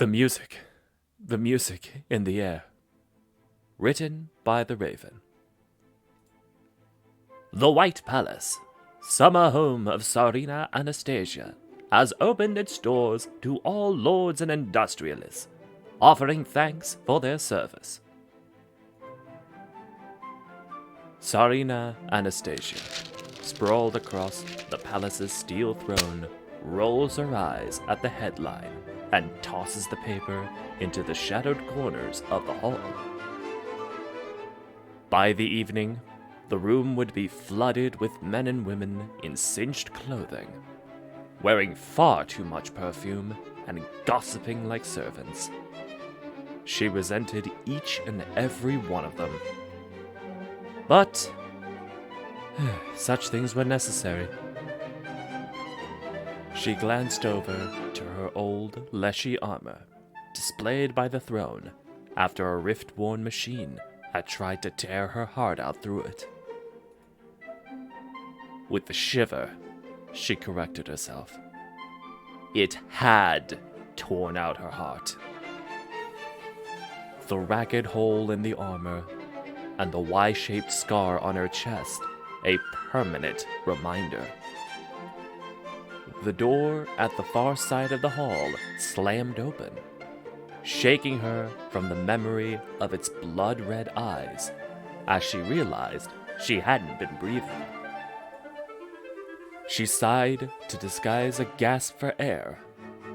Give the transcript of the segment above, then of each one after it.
The music in the air. Written by the Raven. The White Palace, summer home of Tsarina Anastasia, has opened its doors to all lords and industrialists, offering thanks for their service. Tsarina Anastasia, sprawled across the palace's steel throne, rolls her eyes at the headline and tosses the paper into the shadowed corners of the hall. By the evening, the room would be flooded with men and women in cinched clothing, wearing far too much perfume and gossiping like servants. She resented each and every one of them. But such things were necessary. She glanced over to her old Leshy armor, displayed by the throne after a rift-worn machine had tried to tear her heart out through it. With a shiver, she corrected herself. It had torn out her heart. The ragged hole in the armor and the Y-shaped scar on her chest, a permanent reminder. The door at the far side of the hall slammed open, shaking her from the memory of its blood-red eyes as she realized she hadn't been breathing. She sighed to disguise a gasp for air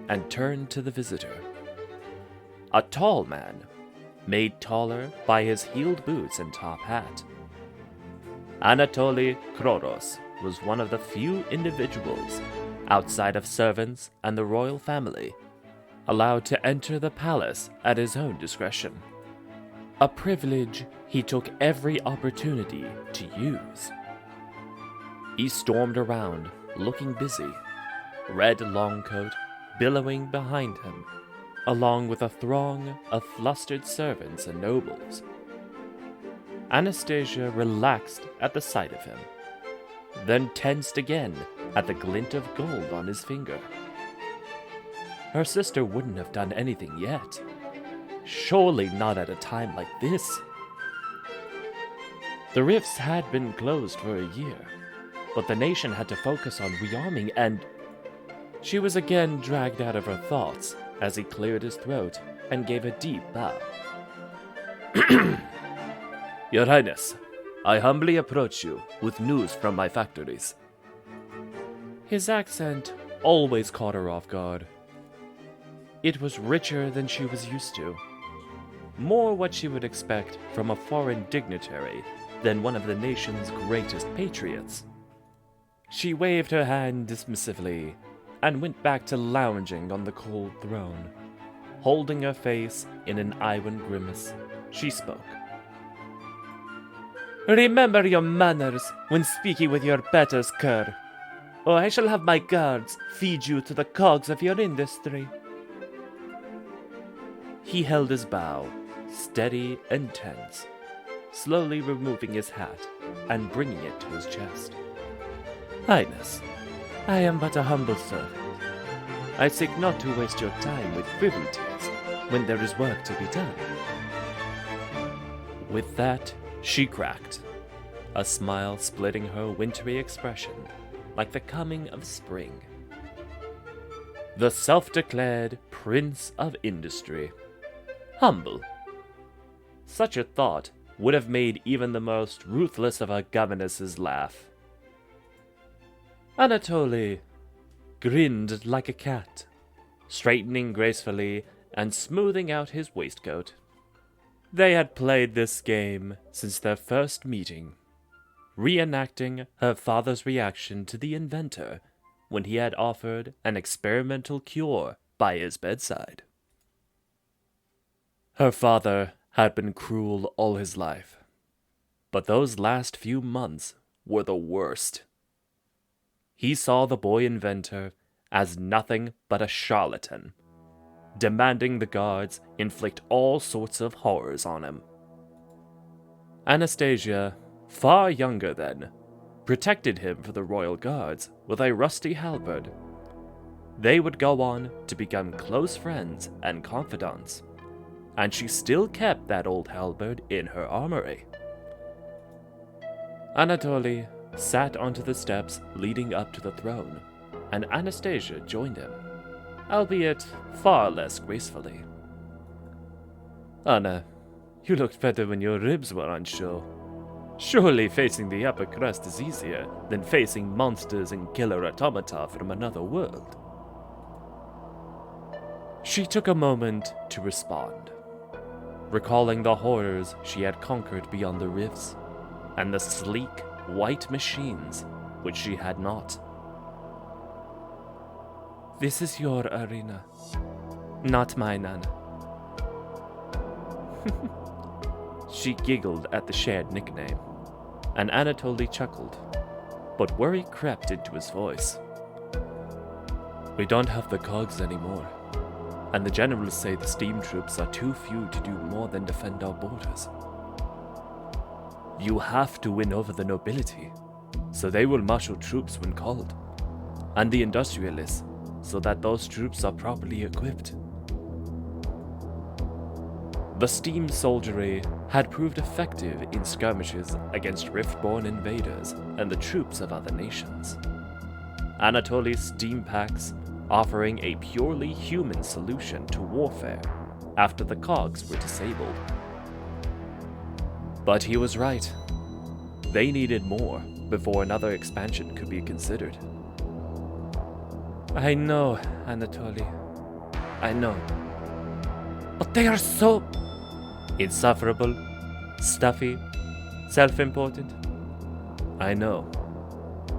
and turned to the visitor. A tall man, made taller by his heeled boots and top hat. Anatoly Kroros was one of the few individuals outside of servants and the royal family allowed to enter the palace at his own discretion. A privilege he took every opportunity to use. He stormed around, looking busy, red long coat billowing behind him, along with a throng of flustered servants and nobles. Anastasia relaxed at the sight of him, then tensed again at the glint of gold on his finger. Her sister wouldn't have done anything yet. Surely not at a time like this. The rifts had been closed for a year, but the nation had to focus on rearming, and she was again dragged out of her thoughts as he cleared his throat and gave a deep bow. Your Highness, I humbly approach you with news from my factories. His accent always caught her off guard. It was richer than she was used to. More what she would expect from a foreign dignitary than one of the nation's greatest patriots. She waved her hand dismissively and went back to lounging on the cold throne. Holding her face in an iron grimace, she spoke. Remember your manners when speaking with your betters, cur, or I shall have my guards feed you to the cogs of your industry. He held his bow, steady and tense, slowly removing his hat and bringing it to his chest. Highness, I am but a humble servant. I seek not to waste your time with frivolities when there is work to be done. With that, she cracked, a smile splitting her wintry expression like the coming of spring. The self-declared Prince of Industry. Humble. Such a thought would have made even the most ruthless of our governesses laugh. Anatoly grinned like a cat, straightening gracefully and smoothing out his waistcoat. They had played this game since their first meeting, reenacting her father's reaction to the inventor when he had offered an experimental cure by his bedside. Her father had been cruel all his life, but those last few months were the worst. He saw the boy inventor as nothing but a charlatan, demanding the guards inflict all sorts of horrors on him. Anastasia, far younger then, protected him for the royal guards with a rusty halberd. They would go on to become close friends and confidants, and she still kept that old halberd in her armory. Anatoly sat onto the steps leading up to the throne, and Anastasia joined him, albeit far less gracefully. Anna, you looked better when your ribs were on show. Surely facing the upper crust is easier than facing monsters and killer automata from another world. She took a moment to respond, recalling the horrors she had conquered beyond the rifts, and the sleek, white machines which she had not. This is your arena, not mine, Anna. She giggled at the shared nickname, and Anatoly chuckled, but worry crept into his voice. We don't have the cogs anymore, and the generals say the steam troops are too few to do more than defend our borders. You have to win over the nobility, so they will marshal troops when called, and the industrialists, so that those troops are properly equipped. The steam soldiery had proved effective in skirmishes against rift-born invaders and the troops of other nations. Anatoly's steam packs offering a purely human solution to warfare after the cogs were disabled. But he was right. They needed more before another expansion could be considered. I know, Anatoly. I know. But they are so insufferable, stuffy, self-important. I know,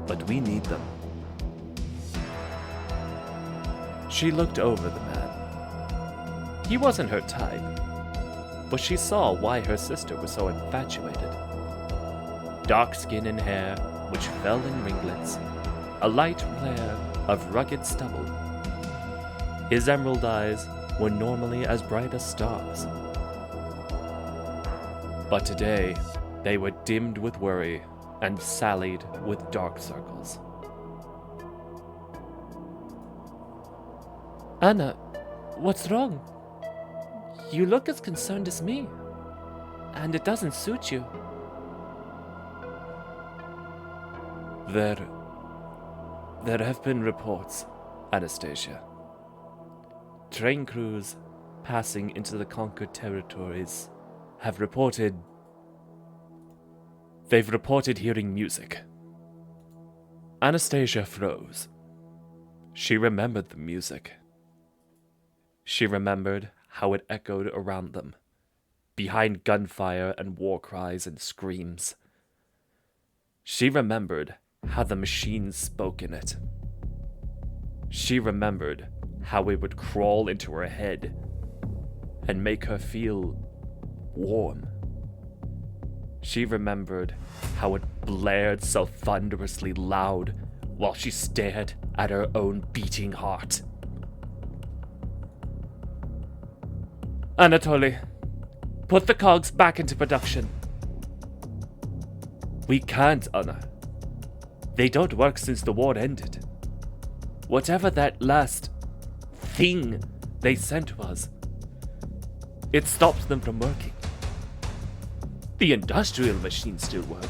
but we need them. She looked over the man. He wasn't her type, but she saw why her sister was so infatuated. Dark skin and hair, which fell in ringlets, a light flare of rugged stubble. His emerald eyes were normally as bright as stars. But today, they were dimmed with worry and sallied with dark circles. Anna, what's wrong? You look as concerned as me, and it doesn't suit you. There have been reports, Anastasia. Train crews passing into the conquered territories have reported... They've reported hearing music. Anastasia froze. She remembered the music. She remembered how it echoed around them, behind gunfire and war cries and screams. She remembered how the machines spoke in it. She remembered how it would crawl into her head and make her feel warm. She remembered how it blared so thunderously loud while she stared at her own beating heart. Anatoly, put the cogs back into production. We can't, Anna. They don't work since the war ended. Whatever that last thing they sent was, it stopped them from working. The industrial machines still work,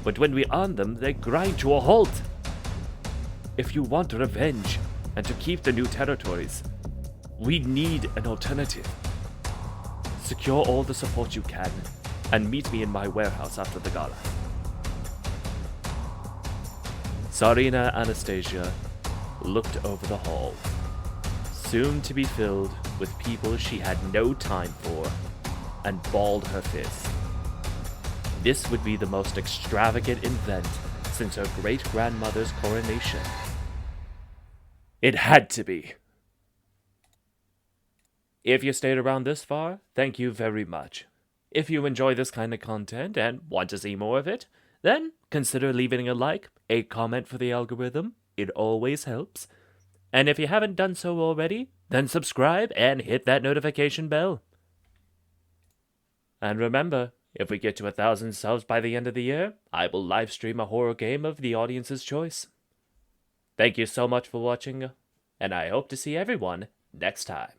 but when we arm them, they grind to a halt. If you want revenge and to keep the new territories, we need an alternative. Secure all the support you can, and meet me in my warehouse after the gala. Tsarina Anastasia looked over the hall, soon to be filled with people she had no time for, and balled her fist. This would be the most extravagant event since her great-grandmother's coronation. It had to be. If you stayed around this far, thank you very much. If you enjoy this kind of content and want to see more of it, then consider leaving a like, a comment for the algorithm. It always helps. And if you haven't done so already, then subscribe and hit that notification bell. And remember, if we get to 1,000 subs by the end of the year, I will live stream a horror game of the audience's choice. Thank you so much for watching. and I hope to see everyone next time.